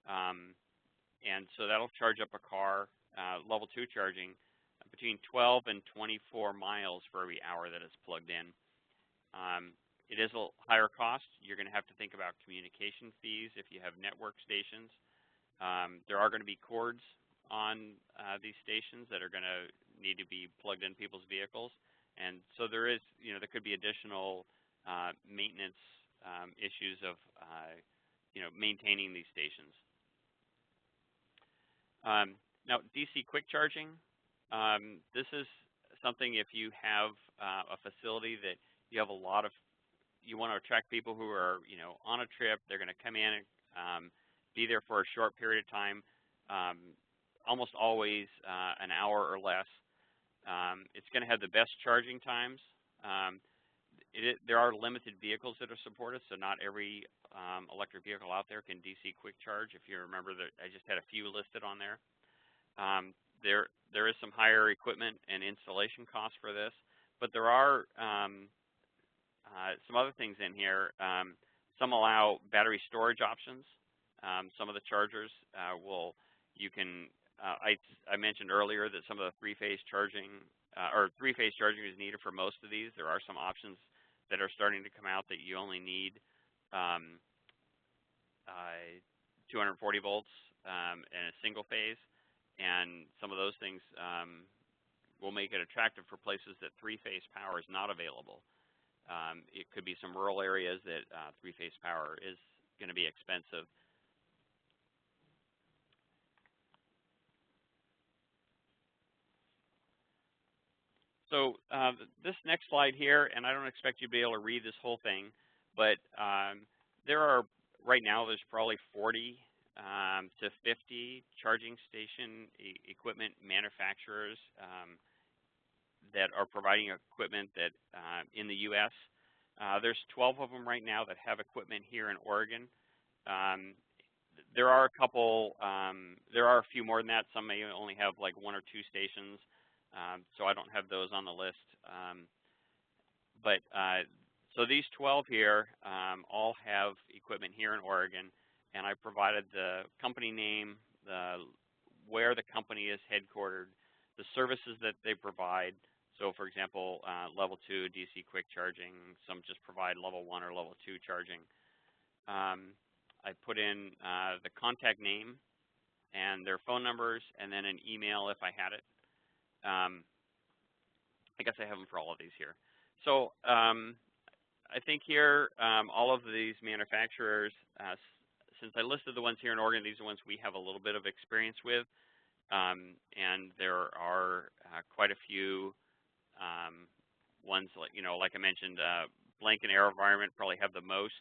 Speaker 2: And so that'll charge up a car, level 2 charging, between 12 and 24 miles for every hour that it's plugged in. It is a higher cost. You're going to have to think about communication fees if you have network stations. There are going to be cords on these stations that are going to need to be plugged in people's vehicles. And so there is, you know, there could be additional maintenance issues of, you know, maintaining these stations. Now, DC quick charging, this is something if you have a facility that you have a lot of, you want to attract people who are, you know, on a trip, they're going to come in and be there for a short period of time, almost always an hour or less. It's going to have the best charging times. There are limited vehicles that are supported, so not every electric vehicle out there can DC quick charge. If you remember, that I just had a few listed on there. There is some higher equipment and installation costs for this, but there are some other things in here. Some allow battery storage options. Some of the chargers I mentioned earlier that some of the three-phase charging is needed for most of these. There are some options that are starting to come out that you only need 240 volts in a single phase, and some of those things will make it attractive for places that three-phase power is not available. It could be some rural areas that three-phase power is going to be expensive. So this next slide here, and I don't expect you to be able to read this whole thing, but there are, right now, there's probably 40 to 50 charging station equipment manufacturers that are providing equipment that in the U.S. There's 12 of them right now that have equipment here in Oregon. There are a couple, there are a few more than that. Some may only have like 1 or 2 stations, so I don't have those on the list. So these 12 here all have equipment here in Oregon, and I provided the company name, where the company is headquartered, the services that they provide. So for example, level 2 DC quick charging, some just provide level 1 or level 2 charging. I put in the contact name and their phone numbers, and then an email if I had it. I guess I have them for all of these here. So I think here, all of these manufacturers, since I listed the ones here in Oregon, these are the ones we have a little bit of experience with. And there are quite a few ones, like, you know, like I mentioned, Blank and AeroVironment probably have the most.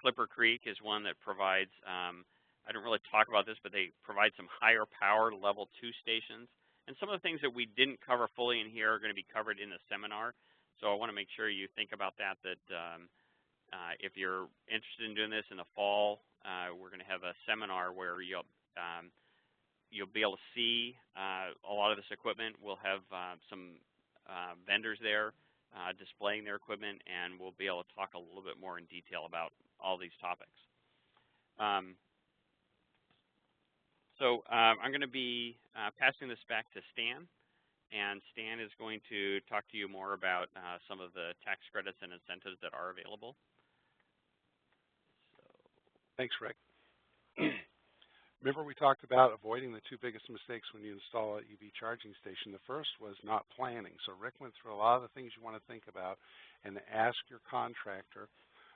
Speaker 2: Clipper Creek is one that provides, I don't really talk about this, but they provide some higher power level 2 stations. And some of the things that we didn't cover fully in here are going to be covered in the seminar. So I want to make sure you think about that, if you're interested in doing this in the fall, we're going to have a seminar where you'll be able to see a lot of this equipment. We'll have some vendors there displaying their equipment, and we'll be able to talk a little bit more in detail about all these topics. So I'm going to be passing this back to Stan, and Stan is going to talk to you more about some of the tax credits and incentives that are available.
Speaker 3: Thanks, Rick. Remember we talked about avoiding the 2 biggest mistakes when you install an EV charging station. The first was not planning. So Rick went through a lot of the things you want to think about, and ask your contractor,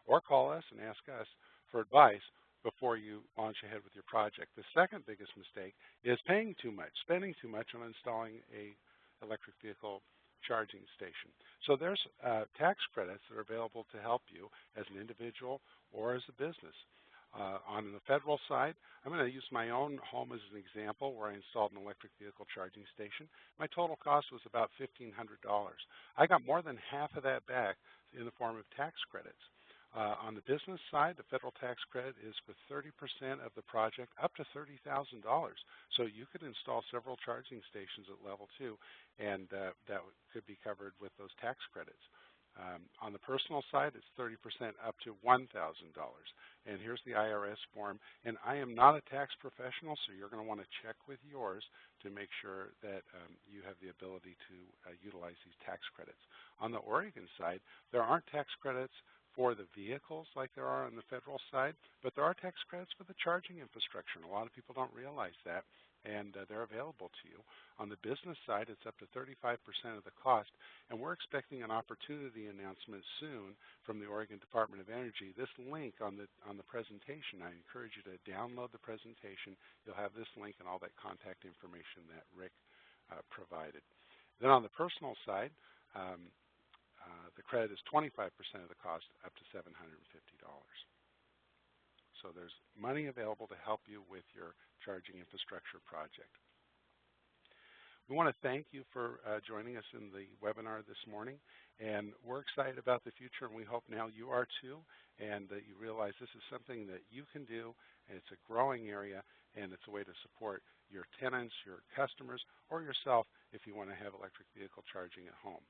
Speaker 3: or call us and ask us for advice. before you launch ahead with your project. The second biggest mistake is paying too much, spending too much on installing a electric vehicle charging station. So there's tax credits that are available to help you as an individual or as a business. On the federal side, I'm going to use my own home as an example where I installed an electric vehicle charging station. My total cost was about $1,500. I got more than half of that back in the form of tax credits. On the business side, the federal tax credit is for 30% of the project up to $30,000. So you could install several charging stations at level 2, and that could be covered with those tax credits. On the personal side, it's 30% up to $1,000. And here's the IRS form. And I am not a tax professional, so you're going to want to check with yours to make sure that you have the ability to utilize these tax credits. On the Oregon side, there aren't tax credits for the vehicles like there are on the federal side, but there are tax credits for the charging infrastructure, and a lot of people don't realize that, and they're available to you. On the business side, it's up to 35% of the cost, and we're expecting an opportunity announcement soon from the Oregon Department of Energy. This link on the presentation, I encourage you to download the presentation. You'll have this link and all that contact information that Rick provided. Then on the personal side, the credit is 25% of the cost, up to $750. So there's money available to help you with your charging infrastructure project. We want to thank you for joining us in the webinar this morning, and we're excited about the future, and we hope now you are too, and that you realize this is something that you can do, and it's a growing area, and it's a way to support your tenants, your customers, or yourself if you want to have electric vehicle charging at home.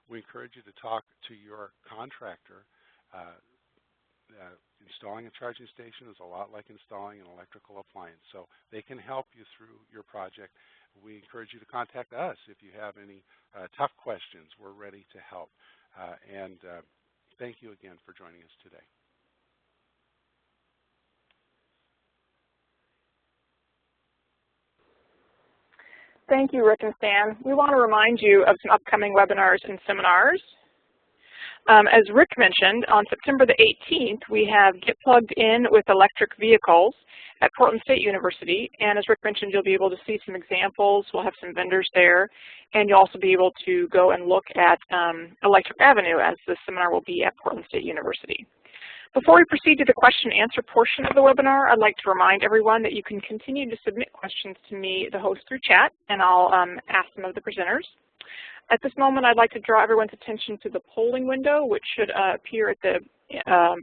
Speaker 3: We encourage you to talk to your contractor. Installing a charging station is a lot like installing an electrical appliance, so they can help you through your project. We encourage you to contact us if you have any tough questions. We're ready to help. Thank you again for joining us today.
Speaker 1: Thank you, Rick and Stan. We want to remind you of some upcoming webinars and seminars. As Rick mentioned, on September the 18th, we have Get Plugged In with Electric Vehicles at Portland State University. And as Rick mentioned, you'll be able to see some examples. We'll have some vendors there. And you'll also be able to go and look at Electric Avenue, as the seminar will be at Portland State University. Before we proceed to the question and answer portion of the webinar, I'd like to remind everyone that you can continue to submit questions to me, the host, through chat, and I'll ask some of the presenters. At this moment, I'd like to draw everyone's attention to the polling window, which should appear at the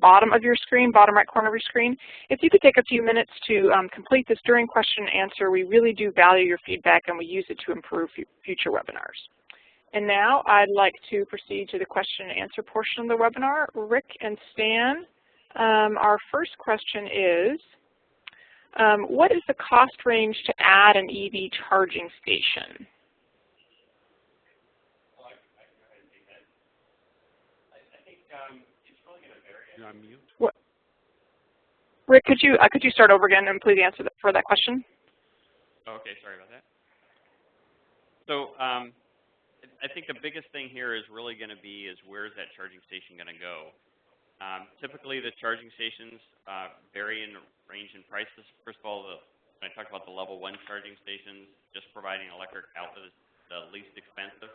Speaker 1: bottom of your screen, bottom right corner of your screen. If you could take a few minutes to complete this during question and answer, we really do value your feedback, and we use it to improve future webinars. And now I'd like to proceed to the question and answer portion of the webinar. Rick and Stan, our first question is, what is the cost range to add an EV charging station?
Speaker 3: You're on mute.
Speaker 1: What? Rick, could you start over again and please answer for that question?
Speaker 2: Oh, okay, sorry about that. So I think the biggest thing here is really going to be where's that charging station going to go? Typically, the charging stations vary in range in prices. First of all, when I talk about the level 1 charging stations, just providing electric outlet is the least expensive.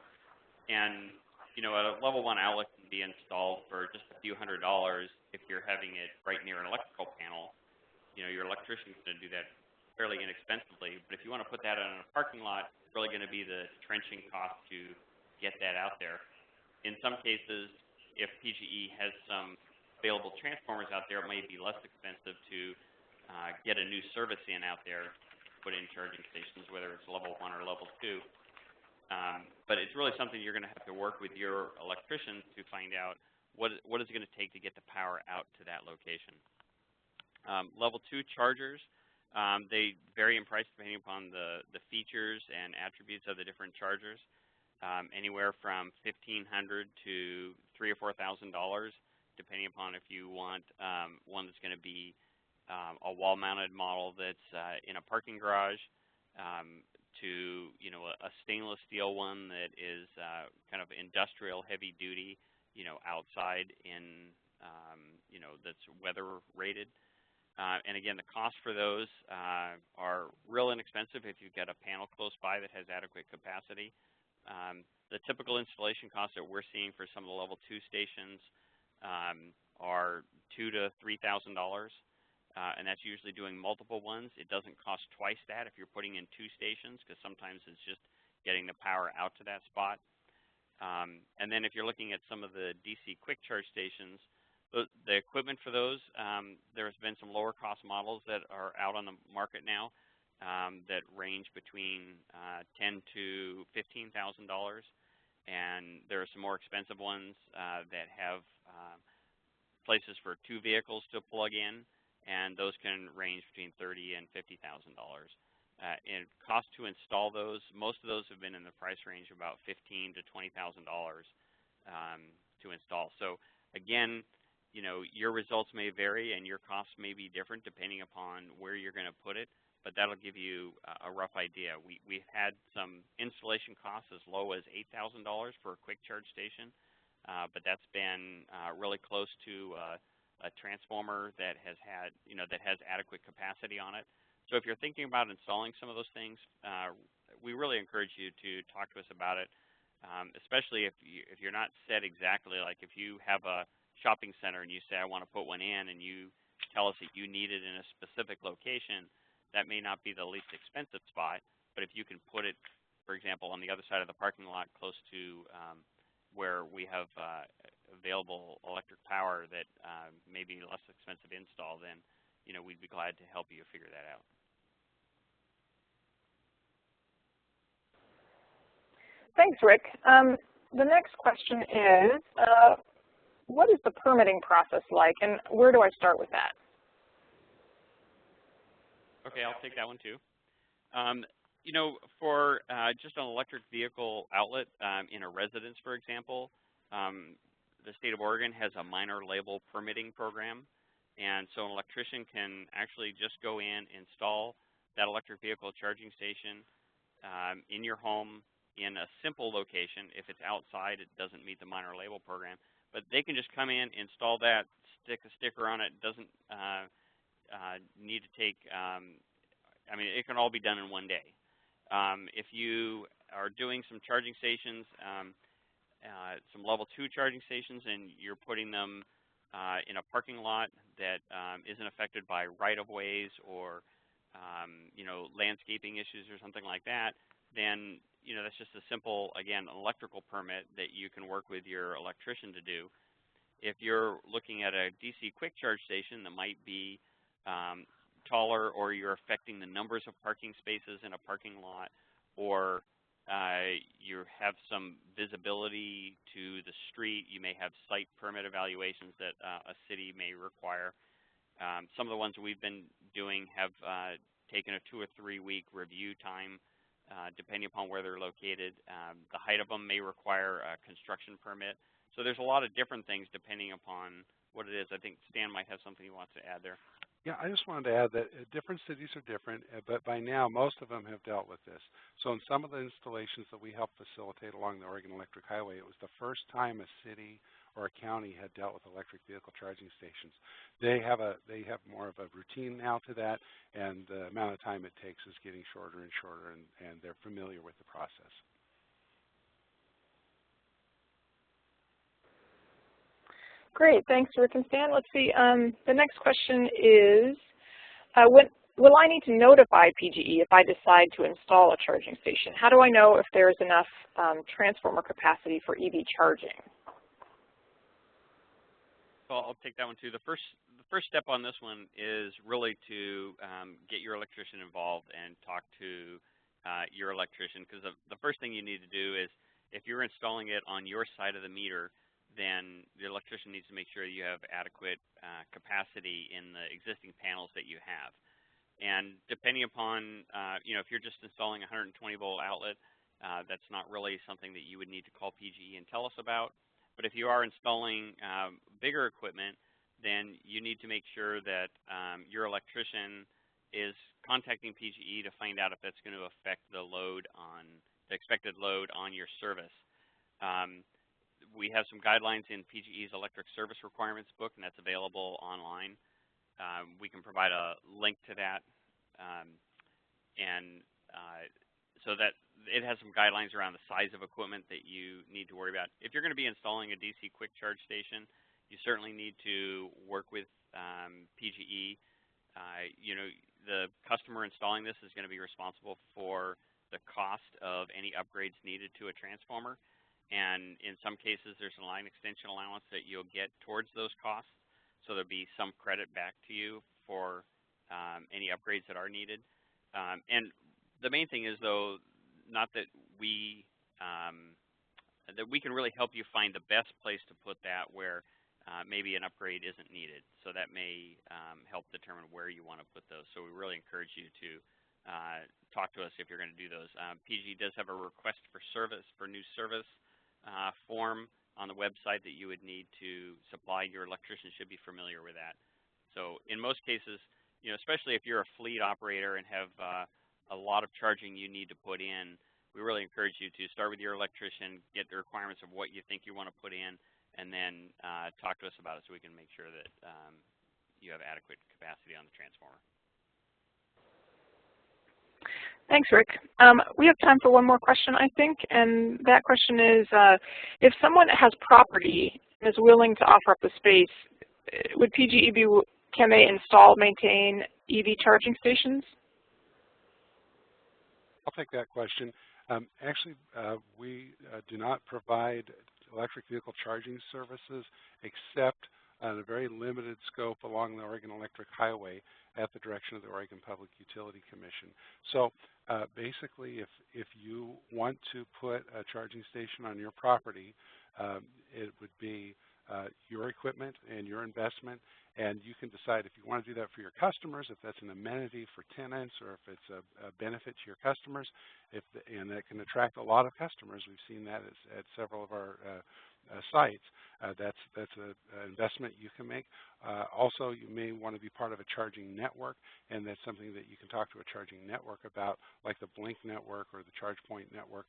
Speaker 2: And you know, a level 1 outlet can be installed for just a few $100s if you're having it right near an electrical panel. You know, your electrician's going to do that fairly inexpensively. But if you want to put that on a parking lot, it's really going to be the trenching cost to get that out there. In some cases, if PGE has some available transformers out there, it may be less expensive to get a new service in out there, put in charging stations, whether it's level 1 or level 2. But it's really something you're going to have to work with your electricians to find out what is it going to take to get the power out to that location. Level 2 chargers, they vary in price depending upon the features and attributes of the different chargers, anywhere from $1,500 to $3,000 or $4,000, depending upon if you want one that's going to be a wall-mounted model that's in a parking garage, to a stainless steel one that is kind of industrial heavy duty, outside in that's weather rated. And again, the costs for those are real inexpensive if you've got a panel close by that has adequate capacity. The typical installation costs that we're seeing for some of the level 2 stations are $2,000 to $3,000, and that's usually doing multiple ones. It doesn't cost twice that if you're putting in 2 stations, because sometimes it's just getting the power out to that spot. And then if you're looking at some of the DC quick charge stations, the equipment for those, there's been some lower cost models that are out on the market now that range between $10,000 to $15,000, and there are some more expensive ones that have places for 2 vehicles to plug in, and those can range between $30,000 and $50,000. And cost to install those, most of those have been in the price range of about $15,000 to $20,000 to install. So again, you know, your results may vary and your costs may be different depending upon where you're going to put it, but that'll give you a rough idea. We've had some installation costs as low as $8,000 for a quick charge station, but that's been really close to a transformer that has had, you know, that has adequate capacity on it. So if you're thinking about installing some of those things, we really encourage you to talk to us about it, especially if you're not set exactly. Like if you have a shopping center and you say, I want to put one in, and you tell us that you need it in a specific location, that may not be the least expensive spot. But if you can put it, for example, on the other side of the parking lot close to where we have available electric power that may be less expensive install, then you know, we'd be glad to help you figure that out.
Speaker 1: Thanks, Rick. The next question is, what is the permitting process like, and where do I start with that?
Speaker 2: Okay, I'll take that one too. You know, for just an electric vehicle outlet in a residence, for example, the state of Oregon has a minor label permitting program, and so an electrician can actually just go in, install that electric vehicle charging station in your home in a simple location. If it's outside, it doesn't meet the minor label program. But they can just come in, install that, stick a sticker on it. Doesn't need to take, I mean, it can all be done in one day. If you are doing some charging stations, some level 2 charging stations, and you're putting them in a parking lot that isn't affected by right-of-ways or you know, landscaping issues or something like that, then you know, that's just a simple, again, electrical permit that you can work with your electrician to do. If you're looking at a DC quick charge station that might be taller, or you're affecting the numbers of parking spaces in a parking lot, or you have some visibility to the street, you may have site permit evaluations that a city may require. Some of the ones we've been doing have taken a 2 or 3 week review time, depending upon where they're located. The height of them may require a construction permit. So there's a lot of different things depending upon what it is. I think Stan might have something he wants to add there.
Speaker 3: Yeah, I just wanted to add that different cities are different, but by now most of them have dealt with this. So in some of the installations that we helped facilitate along the Oregon Electric Highway, it was the first time a city or a county had dealt with electric vehicle charging stations. They have more of a routine now to that, and the amount of time it takes is getting shorter and shorter, and they're familiar with the process.
Speaker 1: Great, thanks, Rick and Stan. Let's see, the next question is, will I need to notify PGE if I decide to install a charging station? How do I know if there is enough transformer capacity for EV charging?
Speaker 2: Well, I'll take that one too. The first step on this one is really to get your electrician involved and talk to your electrician, because the first thing you need to do is, if you're installing it on your side of the meter, then the electrician needs to make sure you have adequate capacity in the existing panels that you have. And depending upon, you know, if you're just installing a 120-volt outlet, that's not really something that you would need to call PGE and tell us about. But if you are installing bigger equipment, then you need to make sure that your electrician is contacting PGE to find out if that's going to affect the load on the expected load on your service. We have some guidelines in PGE's electric service requirements book, and that's available online. we can provide a link to that, so that it has some guidelines around the size of equipment that you need to worry about. If you're going to be installing a DC quick charge station, you certainly need to work with PGE. You know, the customer installing this is going to be responsible for the cost of any upgrades needed to a transformer. And in some cases, there's a line extension allowance that you'll get towards those costs. So there'll be some credit back to you for any upgrades that are needed. And the main thing is, though, not that we can really help you find the best place to put that where maybe an upgrade isn't needed. So that may help determine where you want to put those. So we really encourage you to talk to us if you're going to do those. PG does have a request for service, for new service form on the website that you would need to supply. Your electrician should be familiar with that. So in most cases, you know, especially if you're a fleet operator and have a lot of charging you need to put in, we really encourage you to start with your electrician, get the requirements of what you think you want to put in, and then talk to us about it so we can make sure that you have adequate capacity on the transformer.
Speaker 1: Thanks, Rick. We have time for one more question, I think, and that question is, if someone has property and is willing to offer up the space, would PGE can they install, maintain EV charging stations?
Speaker 3: I'll take that question. Actually, we do not provide electric vehicle charging services except on a very limited scope along the Oregon Electric Highway at the direction of the Oregon Public Utility Commission. So basically, if you want to put a charging station on your property, it would be your equipment and your investment, and you can decide if you want to do that for your customers, if that's an amenity for tenants, or if it's a benefit to your customers, and that can attract a lot of customers. We've seen that at several of our sites. That's an investment you can make. Also, you may want to be part of a charging network, and that's something that you can talk to a charging network about, like the Blink network or the ChargePoint network.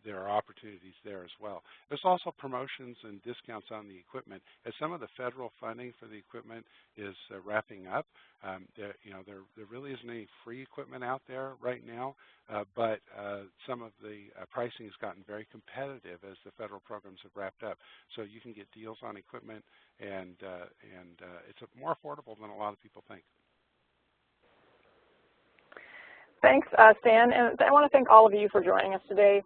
Speaker 3: There are opportunities there as well. There's also promotions and discounts on the equipment. As some of the federal funding for the equipment is wrapping up, there really isn't any free equipment out there right now, but some of the pricing has gotten very competitive as the federal programs have wrapped up. So you can get deals on equipment, and it's more affordable than a lot of people think.
Speaker 1: Thanks, Stan, and I want to thank all of you for joining us today.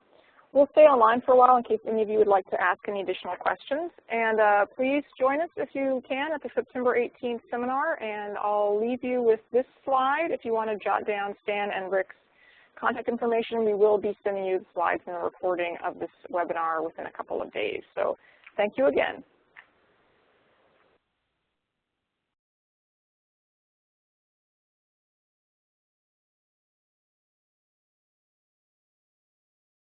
Speaker 1: We'll stay online for a while in case any of you would like to ask any additional questions. And please join us if you can at the September 18th seminar. And I'll leave you with this slide if you want to jot down Stan and Rick's contact information. We will be sending you the slides and a recording of this webinar within a couple of days. So thank you again.